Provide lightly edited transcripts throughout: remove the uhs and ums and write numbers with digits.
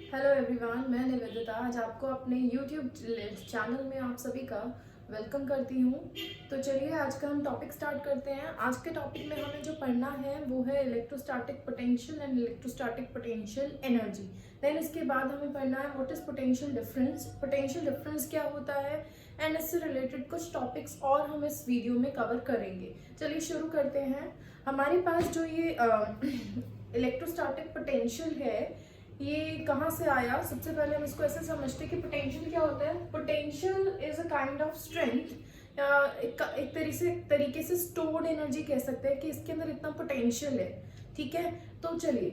Hello everyone, मैं निवेदिता आज आपको अपने यूट्यूब चैनल में आप सभी का वेलकम करती हूँ। तो चलिए आज का हम टॉपिक स्टार्ट करते हैं। आज के टॉपिक में हमें जो पढ़ना है वो है electrostatic potential and electrostatic potential energy. Then इसके बाद हमें पढ़ना है व्हाट इज पोटेंशियल डिफरेंस क्या होता है, एंड इससे रिलेटेड कुछ टॉपिक्स और हम इस वीडियो में कवर करेंगे। चलिए शुरू करते हैं। हमारे पास जो ये इलेक्ट्रोस्टैटिक पोटेंशियल है ये कहाँ से आया। सबसे पहले हम इसको ऐसे समझते हैं कि पोटेंशियल क्या होता है। Potential is a kind of strength, एक तरीके से स्टोर्ड एनर्जी कह सकते हैं कि इसके अंदर इतना पोटेंशियल है। ठीक है, तो चलिए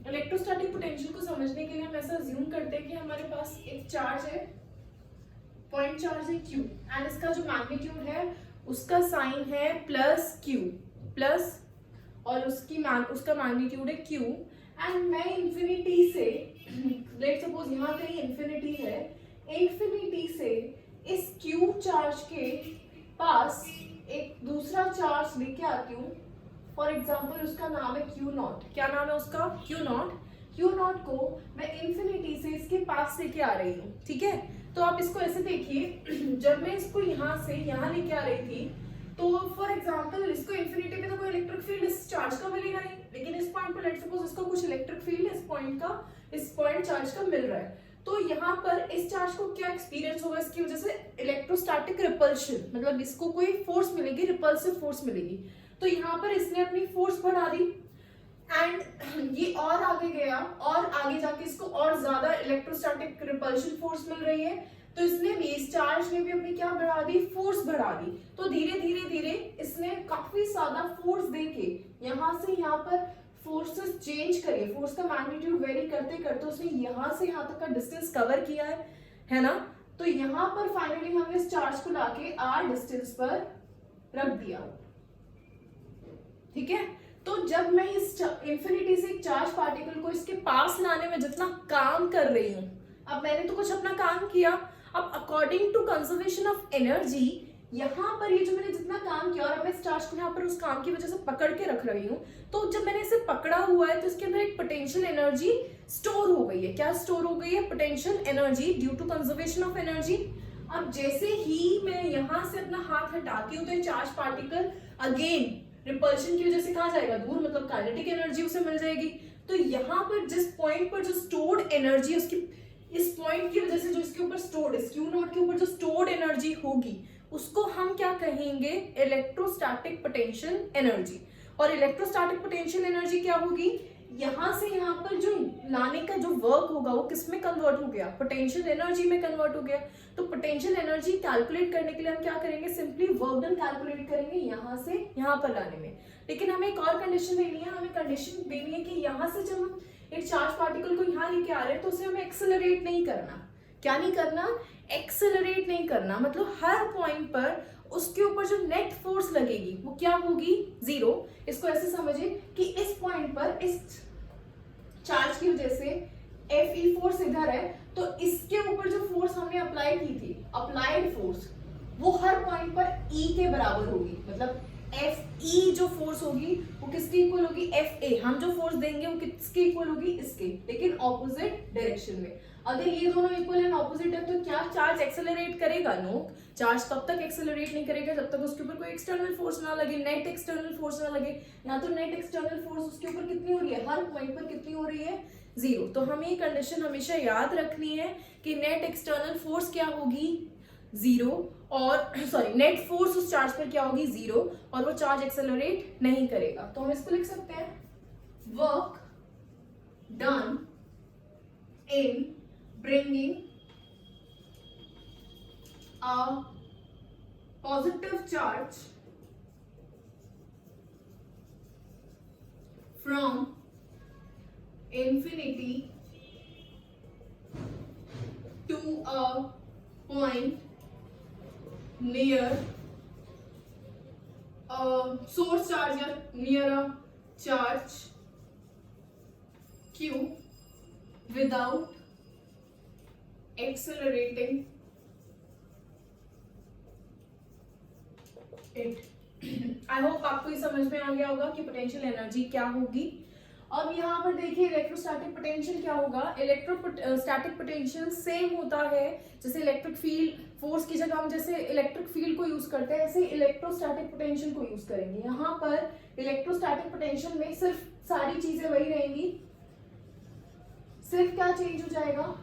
इलेक्ट्रोस्टैटिक पोटेंशियल को समझने के लिए हम ऐसा अज्यूम करते हैं कि हमारे पास एक चार्ज है, पॉइंट चार्ज है Q, एंड इसका जो मैग्नीट्यूड है उसका साइन है प्लस Q प्लस, और उसका मैग्नीट्यूड है Q। एंड मैं इंफिनिटी से लेट सपोज यहाँ कहीं इंफिनिटी है, इंफिनिटी से इस Q चार्ज के पास एक दूसरा चार्ज लेके आती हूँ। फॉर एग्जाम्पल उसका नाम है Q नॉट। क्या नाम है उसका? Q not. Q नॉट को मैं इंफिनिटी से इसके पास लेके आ रही हूँ। ठीक है, तो आप इसको ऐसे देखिए, जब मैं इसको यहाँ से यहाँ लेके आ रही थी तो फॉर एग्जाम्पल इसको इंफिनिटी पे तो कोई इलेक्ट्रिक फील्ड इस चार्ज का मिलेगा नहीं, लेकिन इस पॉइंट पर लेट सपोज इसको कुछ इलेक्ट्रिक फील्ड इस पॉइंट चार्ज का मिल रहा है। तो यहाँ पर इस चार्ज को क्या एक्सपीरियंस होगा, इसकी वजह से इलेक्ट्रोस्टैटिक रिपल्शन, मतलब इसको कोई फोर्स मिलेगी, रिपल्सिव फोर्स मिलेगी। तो यहाँ पर इसने अपनी फोर्स बढ़ा दी एंड ये और आगे गया और आगे जाके इसको और ज्यादा इलेक्ट्रोस्टैटिक रिपल्शन फोर्स मिल रही है। तो इसने भी, इस चार्ज ने भी अपनी क्या बढ़ा दी, फोर्स बढ़ा दी। तो धीरे धीरे धीरे इसने काफी ज्यादा फोर्स देके यहाँ से यहाँ पर फोर्सेस चेंज करे, फोर्स का मैग्नीट्यूड वेरी करते करते उसने यहाँ से यहाँ तक का डिस्टेंस कवर किया है ना। तो यहाँ पर फाइनली हमने इस चार्ज को लाके r डिस्टेंस पर रख दिया। ठीक है, तो जब मैं इस इंफिनिटी से एक चार्ज पार्टिकल को इसके पास लाने में जितना काम कर रही हूँ, अब मैंने तो कुछ अपना काम किया, अब according to conservation of energy यहाँ पर ये जो मैंने जितना काम किया, और अब मैं इस चार्ज को यहाँ पर उस काम की वजह से पकड़ के रख रही हूँ, तो जब मैंने इसे पकड़ा हुआ है तो इसके अंदर एक पोटेंशियल एनर्जी स्टोर हो गई है। क्या स्टोर हो गई है? Potential energy due to conservation of energy. अब जैसे ही मैं यहाँ से अपना हाथ हटाती हूँ तो ये चार्ज पार्टिकल अगेन रिपल्शन की वजह से कहाँ जाएगा? दूर, मतलब काइनेटिक एनर्जी उसे मिल जाएगी। तो यहाँ पर जिस पॉइंट पर जो स्टोर्ड एनर्जी उसकी, इस पॉइंट की वजह से जो इसके ऊपर स्टोर्ड, इस Q नॉट के ऊपर जो स्टोर्ड एनर्जी होगी उसको हम क्या कहेंगे? Electrostatic potential energy. और इलेक्ट्रोस्टैटिक पोटेंशियल एनर्जी क्या होगी? यहाँ से यहाँ पर जो लाने का जो वर्क होगा वो किस में कन्वर्ट हो गया? पोटेंशियल एनर्जी में कन्वर्ट हो गया। तो पोटेंशियल एनर्जी कैलकुलेट करने के लिए हम क्या करेंगे? सिंपली वर्क डन कैलकुलेट करेंगे यहाँ से यहाँ पर लाने में। लेकिन हमें एक और कंडीशन देनी है, हमें कंडीशन देनी है कि यहाँ से जब हम एक चार्ज पार्टिकल को यहाँ लेके आ रहे हैं तो उसे हमें एक्सेलरेट नहीं करना। क्या नहीं करना? एक्सेलरेट नहीं करना। मतलब हर पॉइंट पर उसके ऊपर जो नेट फोर्स लगेगी वो क्या होगी? जीरो। इसको ऐसे समझिए कि इस पॉइंट पर इस चार्ज की वजह से Fe फोर्स इधर है, तो इसके ऊपर जो फोर्स हमने अप्लाई की थी, अप्लाइड फोर्स, वो हर पॉइंट पर E के बराबर होगी। मतलब Fe जो फोर्स होगी वो किसके इक्वल होगी? Fa। हम जो फोर्स देंगे वो किसके इक्वल होगी? इसके, लेकिन ऑपोजिट डायरेक्शन में। अगर ये दोनों इक्वल एंड ऑपोजिट है तो क्या चार्ज एक्सेलरेट करेगा? नो, चार्ज तब तक एक्सेलरेट नहीं करेगा जब तक उसके ऊपर कोई एक्सटर्नल फोर्स ना लगे, नेट एक्सटर्नल फोर्स ना लगे। या तो नेट एक्सटर्नल फोर्स उसके ऊपर कितनी हो रही है? हर पॉइंट पर कितनी हो रही है? जीरो। तो हमें ये कंडीशन हमेशा याद रखनी है कि नेट एक्सटर्नल फोर्स क्या होगी? जीरो। और सॉरी, नेट फोर्स उस चार्ज पर क्या होगी? जीरो, और वो चार्ज एक्सेलरेट नहीं करेगा। तो हम इसको लिख सकते हैं work done in bringing a positive charge from infinity to a point near a source charge or near a charge Q without accelerating it। I hope आपको ये समझ में आ गया होगा कि पोटेंशियल एनर्जी क्या होगी। अब यहाँ पर देखिए इलेक्ट्रोस्टैटिक पोटेंशियल क्या होगा, इलेक्ट्रोस्टैटिक पोटेंशियल सेम होता है जैसे इलेक्ट्रिक फील्ड फोर्स की जगह हम जैसे इलेक्ट्रिक फील्ड को यूज करते हैं ऐसे इलेक्ट्रोस्टैटिक पोटेंशियल को यूज करेंगे। यहाँ पर इलेक्ट्रोस्टैटिक पोटेंशियल में सिर्फ सारी चीजें वही रहेंगी, सिर्फ क्या चेंज हो जाएगा,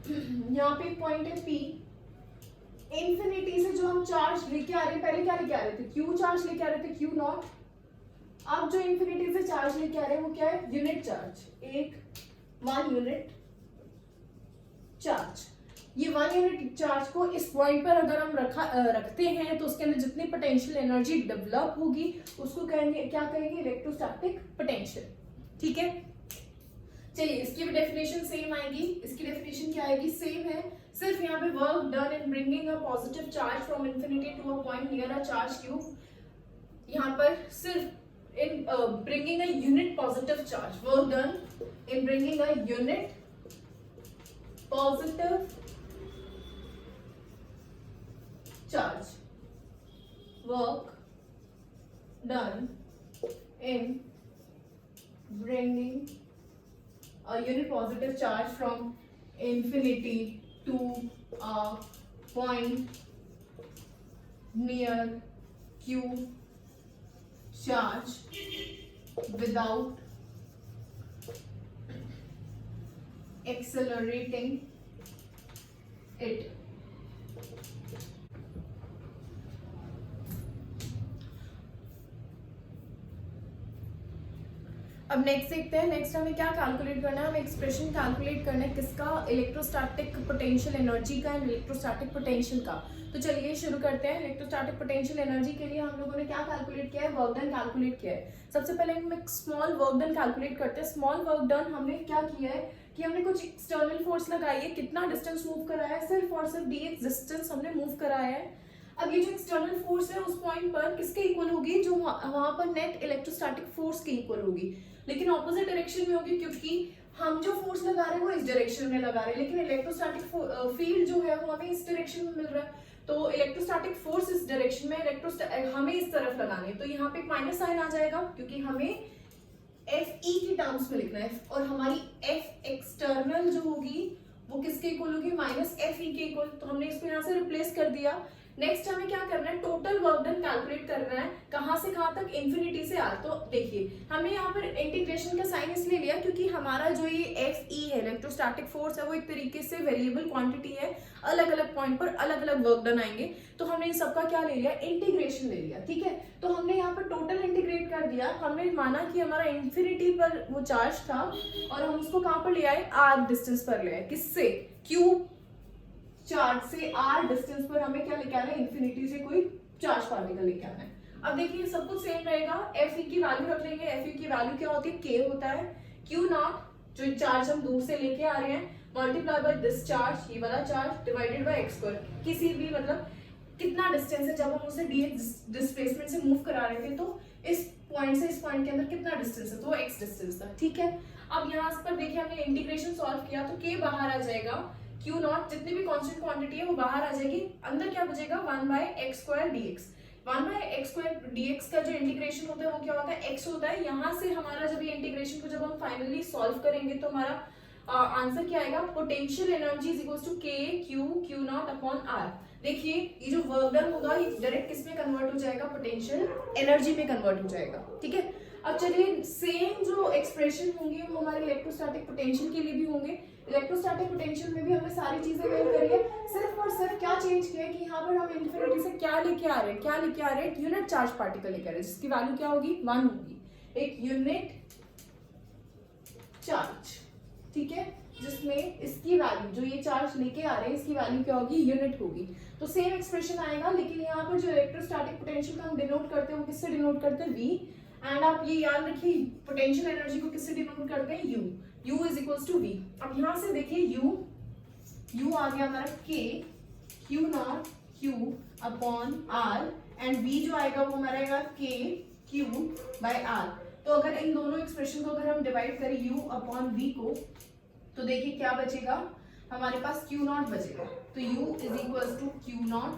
यहाँ पे एक पॉइंट है P, इंफिनिटी से जो हम चार्ज लेके आ रहे हैं, पहले क्या लेके आ रहे थे, Q चार्ज लेके आ रहे थे, Q नॉट। अब जो इंफिनिटी से चार्ज लेके आ रहे हैं वो क्या है, यूनिट चार्ज, 1 यूनिट चार्ज। ये 1 यूनिट चार्ज को इस पॉइंट पर अगर हम रखते हैं तो उसके अंदर जितनी पोटेंशियल एनर्जी डेवलप होगी उसको कहेंगे, क्या कहेंगे, इलेक्ट्रोस्टैटिक पोटेंशियल। ठीक है, चलिए इसकी भी डेफिनेशन सेम आएगी, इसकी डेफिनेशन क्या आएगी, सेम है, सिर्फ यहाँ पे work done in bringing a positive charge from infinity to a point near a charge cube. यहाँ पर सिर्फ in bringing a unit positive charge, work done in bringing a unit positive charge, work done in bringing a unit positive charge from infinity to a point near Q charge without accelerating it. अब next देखते हैं, next हमें क्या calculate करना है, हमें expression calculate करना है किसका, इलेक्ट्रोस्टैटिक पोटेंशियल एनर्जी का एंड इलेक्ट्रोस्टैटिक पोटेंशियल का। तो चलिए शुरू करते हैं। इलेक्ट्रोस्टैटिक पोटेंशियल एनर्जी के लिए हम लोगों ने क्या कैलकुलेट किया है, वर्क डन कैलकुलेट किया है। सबसे पहले हम एक स्मॉल वर्क डन कैलकुलेट करते हैं। स्मॉल वर्क डन हमने क्या किया है कि हमने कुछ एक्सटर्नल फोर्स लगाई है, कितना डिस्टेंस मूव कराया है, सिर्फ और सिर्फ dx डिस्टेंस हमने मूव कराया है। अब ये जो एक्सटर्नल फोर्स है उस पॉइंट पर किसके इक्वल होगी, जो वहां पर नेट इलेक्ट्रोस्टैटिक फोर्स के इक्वल होगी, लेकिन ऑपोजिट डायरेक्शन में होगी, क्योंकि हम जो फोर्स लगा रहे हैं वो इस डायरेक्शन में लगा रहे हैं, लेकिन इलेक्ट्रोस्टैटिक फील्ड जो है वो हमें इस डायरेक्शन में मिल रहा है। तो इलेक्ट्रोस्टैटिक फोर्स इस डायरेक्शन में, हमें इस तरफ लगानी है, तो यहाँ पे एक माइनस साइन आ जाएगा, क्योंकि हमें Fe की टर्म्स में लिखना है, और हमारी F एक्सटर्नल जो होगी वो किसके इक्वल होगी, माइनस Fe के इक्वल। तो हमने इसको यहाँ से रिप्लेस कर दिया। नेक्स्ट हमें क्या करना है, टोटल वर्क डन कैलकुलेट करना है, कहां से कहां तक, इंफिनिटी से आर। तो देखिए हमने यहाँ पर इंटीग्रेशन का साइन इसलिए लिया क्योंकि हमारा जो ये Fe है, इलेक्ट्रोस्टैटिक फोर्स है, वो एक तरीके से वेरिएबल क्वांटिटी है, अलग अलग पॉइंट पर अलग अलग वर्क डन आएंगे। तो हमने इन सबका क्या ले लिया, इंटीग्रेशन ले लिया। ठीक है, तो हमने यहाँ पर टोटल इंटीग्रेट कर दिया। हमने माना कि हमारा इंफिनिटी पर वो चार्ज था और हम उसको कहां पर ले आए, आर डिस्टेंस पर ले आए, किससे, क्यू चार्ज से आर डिस्टेंस पर हमें क्या लेके आना है, इंफिनिटी से कोई चार्ज पार्टिकल लेके आना है। अब देखिए सब कुछ सेम रहेगा, Fe की वैल्यू रख लेंगे। Fe की वैल्यू क्या होती है, K होता है, Q नॉट जो चार्ज हम दूर से लेके आ रहे हैं, मल्टीप्लाई बाय दिस चार्ज, ये वाला charge, divided by x square. किसी भी मतलब कितना डिस्टेंस है, जब हम उसे dx डिस्प्लेसमेंट से मूव करा रहे थे तो इस पॉइंट से इस पॉइंट के अंदर कितना डिस्टेंस है, तो x डिस्टेंस था। ठीक है, अब यहाँ पर देखिए हमने इंटीग्रेशन सॉल्व किया तो K बाहर आ जाएगा, Q नॉट जितनी भी कांस्टेंट क्वांटिटी है वो बाहर आ जाएगी, अंदर क्या बचेगा, 1/x square dx। 1/x square dx का जो इंटीग्रेशन होता है वो क्या होता है, x होता है। यहाँ से हमारा जब ये इंटीग्रेशन को जब हम फाइनली सॉल्व करेंगे तो हमारा आंसर क्या आएगा, potential energy is equals to k q naught upon r। देखिए ये जो वर्क डन होगा ये डायरेक्ट किस में कन्वर्ट हो जाएगा, पोटेंशियल एनर्जी में कन्वर्ट हो जाएगा। ठीक है, अब चलिए सेम जो एक्सप्रेशन होंगे वो हमारे इलेक्ट्रोस्टैटिक पोटेंशियल के लिए भी होंगे। इलेक्ट्रोस्टैटिक पोटेंशियल में भी हमने सारी चीजें वेल करी है, सिर्फ और सिर्फ क्या चेंज किया है कि यहाँ पर हम इंफिनिटी से क्या लेके आ रहे हैं, क्या लेके आ रहे हैं, यूनिट चार्ज पार्टिकल लेके आ रहे हैं, जिसकी वैल्यू क्या होगी, 1 होगी, एक यूनिट चार्ज। ठीक है, जिसमें इसकी वैल्यू जो ये चार्ज लेके आ रहे हैं इसकी वैल्यू क्या होगी, यूनिट होगी। तो सेम एक्सप्रेशन आएगा, लेकिन यहाँ पर जो इलेक्ट्रोस्टैटिक पोटेंशियल का हम डिनोट करते हैं वो किससे डिनोट करते हैं, V। एंड आप ये याद रखिए पोटेंशियल एनर्जी को किससे डिनोट करते हैं, U is equals to V। अब यहाँ से देखिए U आ गया हमारा K Q not Q upon R, and V जो आएगा वो हमारा आएगा K Q बाय R। तो अगर इन दोनों एक्सप्रेशन को अगर हम डिवाइड करें U अपॉन V को, तो देखिए क्या बचेगा, हमारे पास Q नॉट बचेगा, तो U is equals to Q naught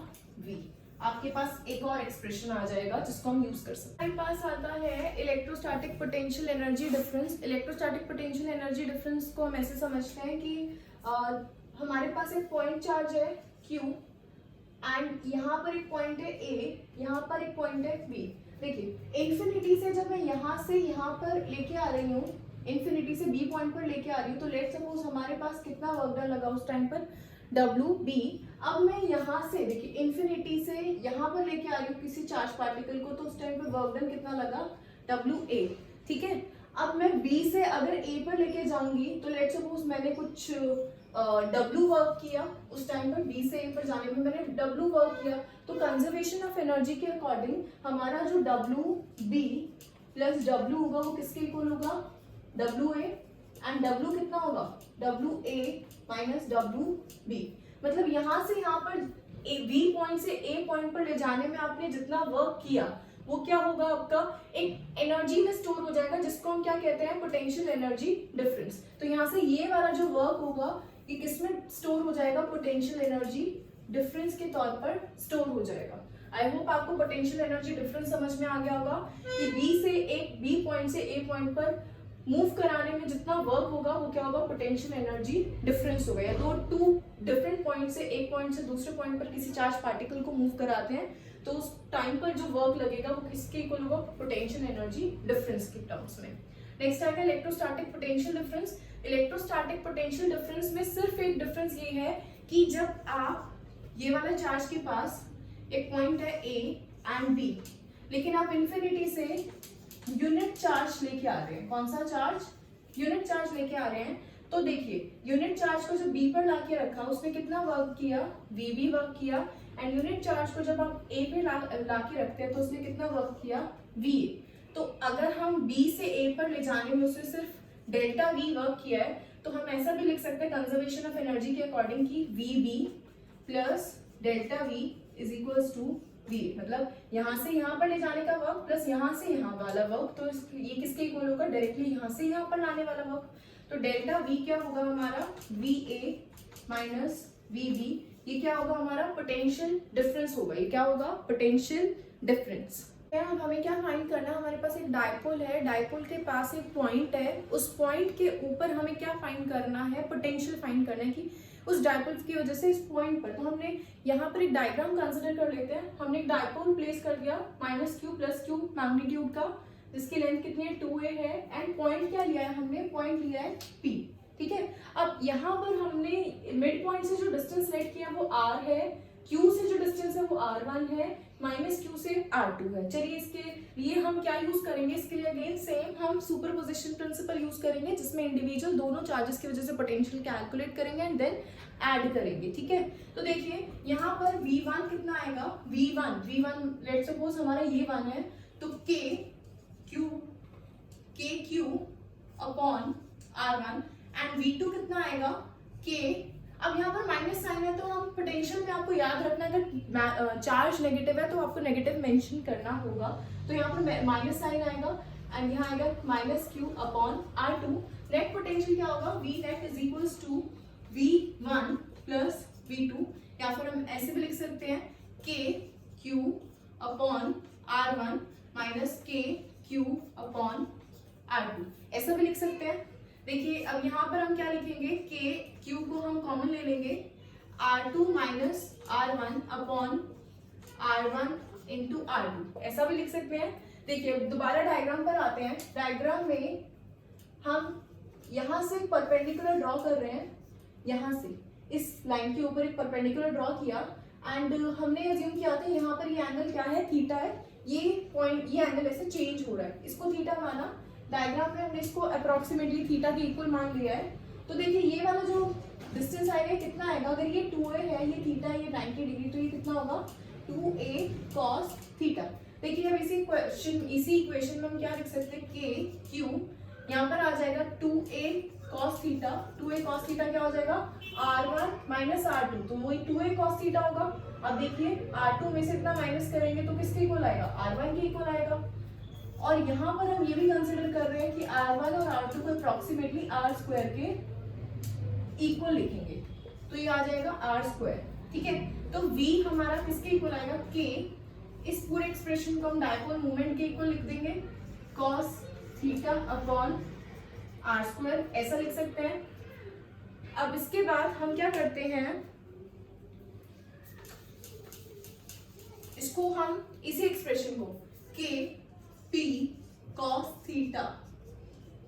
V। आपके पास एक और एक्सप्रेशन आ जाएगा जिसको हम यूज कर सकते हैं। हमारे पास आता है electrostatic potential energy difference. Electrostatic potential energy difference को हम ऐसे समझते हैं कि हमारे पास एक पॉइंट चार्ज है Q एंड यहाँ पर एक पॉइंट है A, यहाँ पर एक पॉइंट है B। देखिए इंफिनिटी से जब मैं यहाँ से यहाँ पर लेके आ रही हूँ, इंफिनिटी से B पॉइंट पर लेके आ रही हूँ, तो लेट्स सपोज हमारे पास कितना वर्क डन लगा उस टाइम पर WB। अब मैं यहाँ से देखिए इंफिनिटी से यहाँ पर लेके आ रही हूँ किसी चार्ज पार्टिकल को, तो उस टाइम पर वर्क डन कितना लगा WA। ठीक है, अब मैं B से अगर A पर लेके जाऊंगी तो लेट्स सपोज मैंने कुछ W वर्क किया, उस टाइम पर B से A पर जाने में मैंने W वर्क किया, तो कंजर्वेशन ऑफ एनर्जी के अकॉर्डिंग हमारा जो WB प्लस W होगा वो किसके इक्वल होगा, WA, एंड W कितना होगा WA माइनस WB। मतलब यहाँ से यहाँ पर B पॉइंट से A पॉइंट पर ले जाने में आपने जितना वर्क किया वो क्या होगा, आपका एक एनर्जी में स्टोर हो जाएगा, जिसको हम क्या कहते हैं, पोटेंशियल एनर्जी डिफरेंस। तो यहाँ से ये वाला जो वर्क होगा ये किसमें स्टोर हो जाएगा, पोटेंशियल एनर्जी डिफरेंस के तौर पर स्टोर हो जाएगा। आई होप आपको पोटेंशियल एनर्जी डिफरेंस समझ में आ गया होगा कि B पॉइंट से A पॉइंट पर मूव कराने में जितना वर्क होगा वो क्या होगा, पोटेंशियल एनर्जी डिफरेंस होगा। या तो टू डिफरेंट पॉइंट से एक पॉइंट से दूसरे पॉइंट पर किसी चार्ज पार्टिकल को मूव कराते हैं तो उस टाइम पर जो वर्क लगेगा वो किसके इक्वल होगा, पोटेंशियल एनर्जी डिफरेंस के टर्म्स में। नेक्स्ट आएगा electrostatic potential difference. Electrostatic potential difference में सिर्फ एक डिफरेंस ये है कि जब आप ये वाला चार्ज के पास एक पॉइंट है A एंड B, लेकिन आप इंफिनिटी से यूनिट चार्ज लेके आ रहे हैं, कौन सा चार्ज, यूनिट चार्ज लेके आ रहे हैं, तो देखिए यूनिट चार्ज को जब B पर लाके रखा उसने कितना वर्क किया, VB वर्क किया, एंड यूनिट चार्ज को जब आप A पे लाके रखते हैं तो उसने कितना वर्क किया, VA। तो अगर हम B से A पर ले जाने में उसने सिर्फ डेल्टा V वर्क किया है तो हम ऐसा भी लिख सकते हैं कंजर्वेशन ऑफ एनर्जी के अकॉर्डिंग की VB plus delta V is equals to V। मतलब यहाँ से यहाँ पर ले जाने का वर्क प्लस यहाँ से यहाँ वाला वर्क, तो ये किसके इक्वल होगा, डायरेक्टली यहाँ से यहाँ पर लाने वाला वर्क। तो डेल्टा V क्या होगा हमारा, VA माइनस VB, ये क्या होगा हमारा, पोटेंशियल डिफरेंस होगा। ये क्या होगा, पोटेंशियल डिफरेंस। अब हमें क्या फाइंड करना है, हमारे पास एक डायपोल है, डायपोल के पास एक पॉइंट है, उस पॉइंट के ऊपर हमें क्या फाइंड करना है, पोटेंशियल फाइंड करना है कि उस डायपोल की वजह से इस पॉइंट पर। तो हमने यहाँ पर एक डायग्राम कंसिडर कर लेते हैं। हमने एक डायपोल प्लेस कर दिया -q + q मैग्नीट्यूड का, जिसकी लेंथ कितनी है, 2a है, एंड पॉइंट क्या लिया है हमने, पॉइंट लिया है P। ठीक है, अब यहाँ पर हमने मिड पॉइंट से जो डिस्टेंस लेट किया वो r है, q से जो डिस्टेंस है वो r1 है, -q से r2 है। चलिए इसके लिए हम क्या यूज करेंगे, इसके लिए अगेन सेम हम सुपरपोजिशन प्रिंसिपल यूज करेंगे, जिसमें इंडिविजुअल दोनों चार्जेस की वजह से पोटेंशियल कैलकुलेट करेंगे एंड देन ऐड करेंगे। ठीक है, तो देखिए यहाँ पर V1 कितना आएगा, V1 लेट्स सपोज हमारा ये 1 है, तो KQ upon R1, and V2 कितना आएगा, K। अब यहाँ पर माइनस साइन है तो हम पोटेंशियल में आपको याद रखना है, अगर चार्ज नेगेटिव है तो आपको नेगेटिव मेंशन करना होगा। तो यहाँ पर माइनस साइन आएगा एंड यहाँ आएगा -q upon R2। Net potential क्या होगा, V net is equals to V1 plus V2, या फिर हम ऐसे भी लिख सकते हैं KQ upon R1 minus KQ upon R2, ऐसा भी लिख सकते हैं। देखिए अब यहाँ पर हम क्या लिखेंगे, KQ को हम कॉमन ले लेंगे, R2 minus R1 upon R1 into R2, ऐसा भी लिख सकते हैं। देखिए दोबारा डायग्राम पर आते हैं। डायग्राम में हम यहाँ से परपेंडिकुलर ड्रॉ कर रहे हैं, यहाँ से इस लाइन के ऊपर एक परपेंडिकुलर ड्रॉ किया एंड हमने अज्यूम किया था यहाँ पर ये एंगल क्या है, थीटा है, ये पॉइंट ये एंगल ऐसे चेंज हो रहा है, इसको थीटा माना। डायग्राम में हमने इसको अप्रोक्सीमेटली थीटा के इक्वल मान लिया है। तो देखिए ये वाला जो डिस्टेंस आएगा कितना आएगा, अगर ये 2a है, ये थीटा है, ये 90 डिग्री, तो ये कितना होगा 2a cos थीटा। देखिए अब इसी इक्वेशन में हम क्या लिख सकते हैं, KQ यहाँ पर आ जाएगा 2a cos theta, 2a cos theta क्या हो जाएगा, R1 माइनस R2, तो वही 2a cos थीटा होगा। अब देखिए R2 में से इतना माइनस करेंगे तो किसके इक्वल आएगा, R1 के इक्वल आएगा। और यहाँ पर हम ये भी कंसिडर कर रहे हैं कि R1 और R2 को अप्रोक्सीमेटली R² के इक्वल लिखेंगे, तो ये आ जाएगा R²। ठीक है, तो v हमारा किसके इक्वल आएगा, k। इस पूरे एक्सप्रेशन को हम डायपोल मोमेंट के इक्वल लिख देंगे, cos theta upon R square, ऐसा लिख सकते हैं। अब इसके बाद हम क्या करते हैं, इसको हम इसी एक्सप्रेशन को k p cos थीटा,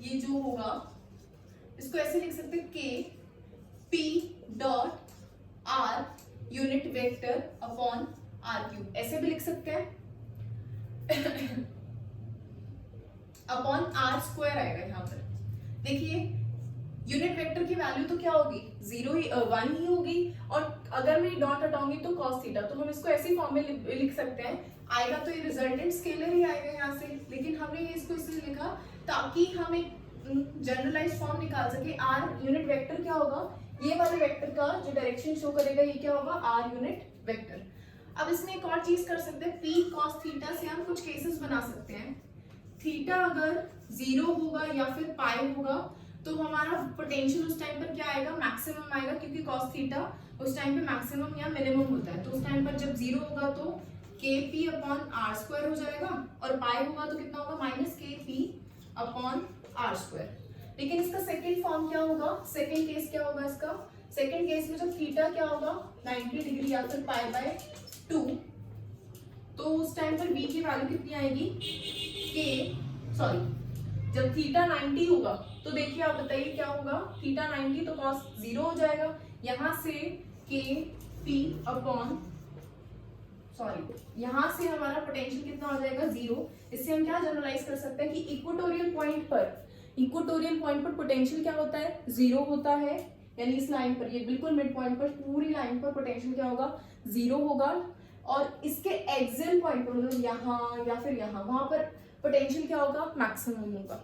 ये जो होगा इसको ऐसे लिख सकते हैं k p dot r unit vector upon R cube, ऐसे भी लिख सकते हैं। अपॉन आर स्क्वायर आएगा यहाँ पर। देखिए यूनिट वेक्टर की वैल्यू तो क्या होगी, 1 ही होगी, और अगर मैं डॉट हटाऊंगी तो cos थीटा, तो हम इसको ऐसी फॉर्म में लिख सकते हैं। आएगा तो ये रिजल्टेंट स्केलर ही आएगा यहाँ से, लेकिन हमने ये इसको इसलिए लिखा ताकि हम एक जनरलाइज फॉर्म निकाल सके। आर यूनिट वेक्टर क्या होगा, ये वाले वेक्टर का जो डायरेक्शन शो करेगा ये क्या होगा, आर यूनिट वेक्टर। अब इसमें एक और चीज कर सकते हैं, p cos थीटा से हम कुछ केसेस बना सकते हैं। थीटा अगर 0 होगा या फिर पाई होगा तो हमारा पोटेंशियल उस टाइम पर क्या आएगा, मैक्सिमम आएगा, क्योंकि cos थीटा उस टाइम पे मैक्सिमम या मिनिमम होता है। तो उस टाइम पर जब 0 होगा तो kp अपॉन आर स्क्वायर हो जाएगा, और पाई होगा तो कितना होगा, minus kp upon R square. लेकिन इसका सेकेंड फॉर्म क्या होगा, सेकेंड केस क्या होगा इसका, सेकेंड केस में जब थीटा क्या होगा 90 डिग्री या फिर पाई बाय 2, तो उस टाइम पर v की वैल्यू कितनी आएगी, जब थीटा 90 होगा तो देखिए आप बताइए क्या होगा, थीटा 90 तो cos 0 हो जाएगा, यहाँ से kp अपॉन यहाँ से हमारा पोटेंशियल कितना हो जाएगा 0। इससे हम क्या जनरलाइज कर सकते हैं कि इक्वेटोरियल पॉइंट पर पोटेंशियल क्या होता है, 0 होता है, यानी इस लाइन पर, ये बिल्कुल मिड पॉइंट पर पूरी लाइन पर पोटेंशियल क्या होगा, 0 होगा, और इसके एक्सियल पॉइंट पर मतलब यहाँ या फिर यहाँ, वहां पर पोटेंशियल क्या होगा, मैक्सिमम होगा।